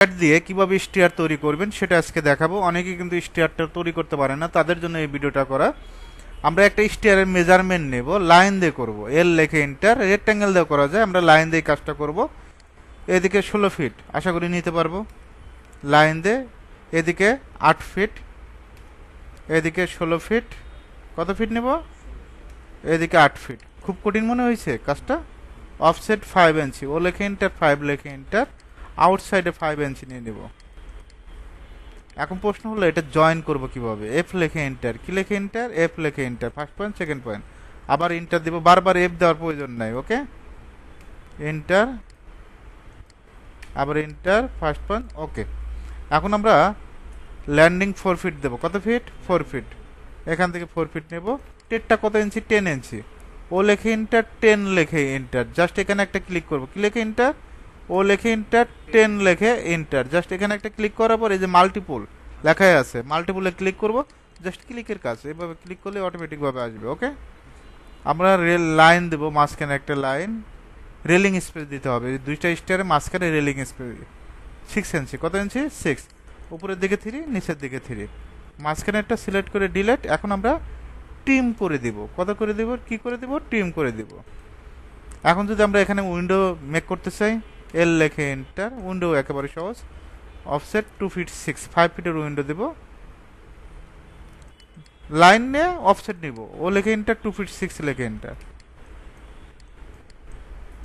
দিয়ে কিভাবে স্টিয়ার তৈরি করবেন সেটা আজকে দেখাবো। অনেকে কিন্তু স্টিয়ারটা তৈরি করতে পারে না, তাদের জন্য এই ভিডিওটা করা। আমরা একটা স্টিয়ারের মেজারমেন্ট নেব, লাইন দিয়ে করব। এল লেখে এন্টার, রেক্ট্যাঙ্গেল দিয়ে করা যায়, আমরা লাইন দিয়ে কাজটা করব। এদিকে 16 ফিট আশা করি নিতে পারবো লাইন দিয়ে, এদিকে 8 ফিট, এদিকে 16 ফিট, কত ফিট নেব, এদিকে 8 ফিট। খুব কঠিন মনে হয়েছে কাজটা? অফসেট 5 ইঞ্চি, ও লেখে এন্টার, 5 লেখে এন্টার, আউটসাইডে 5 ইঞ্চি নিয়ে নেব। এখন প্রশ্ন হলো এটা জয়েন করব কিভাবে? এফ লেখে এন্টার, কি লেখে এন্টার, এফ লেখে enter, first point second point, আবার এন্টার দিব, বারবার এফ দেওয়ার প্রয়োজন নাই। ওকে, এন্টার, আবার এন্টার, ফার্স্ট পয়েন্ট। ওকে, এখন আমরা ল্যান্ডিং 4 ফিট দেবো। কত ফিট? 4 ফিট। এখান থেকে 4 ফিট নেব। টেটটা কত ইঞ্চি? 10 ইঞ্চি। ও লেখে এন্টার, 10 লেখে এন্টার, জাস্ট এখানে একটা ক্লিক করব। কি লেখে এন্টার, ও লেখে এন্টার, 10 লেখে এন্টার, জাস্ট এখানে একটা ক্লিক করার পর এই যে মাল্টিপুল লেখাই আছে, মাল্টিপুলে ক্লিক করব। জাস্ট ক্লিকের কাজ, এভাবে ক্লিক করলে অটোমেটিকভাবে আসবে। ওকে, আমরা রেল লাইন দেবো, মাঝখানে একটা লাইন, রেলিং স্পেস দিতে হবে। দুইটা স্টারের মাঝখানে রেলিং স্পেস 6 ইঞ্চি। কত ইঞ্চি? 6। উপরের দিকে 3, নিচের দিকে 3, মাঝখানে একটা সিলেক্ট করে ডিলেট। এখন আমরা ট্রিম করে দিব। কত করে দিব? কি করে দিব? ট্রিম করে দিব। এখন যদি আমরা এখানে উইন্ডো মেক করতে চাই, এল লেখে এন্টার, উইন্ডো একেবারে সহজ। অফসেট 2 ফিট 6, 5 ফিটের উইন্ডো দেব। লাইন নিয়ে অফসেট নিব, ও লেখে এন্টার, 2 ফিট 6 লেখে এন্টার,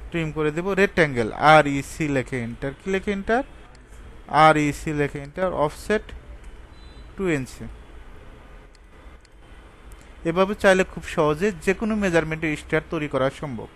ট্রিম করে দেব। রেক্ট্যাঙ্গেল, আর ই সি লেখে এন্টার, কি লেখে এন্টার, আর ই সি লেখে এন্টার, অফসেট 2 ইঞ্চি। এভাবে চাইলে খুব সহজে যে কোনো মেজারমেন্টের স্টার তৈরি করা সম্ভব।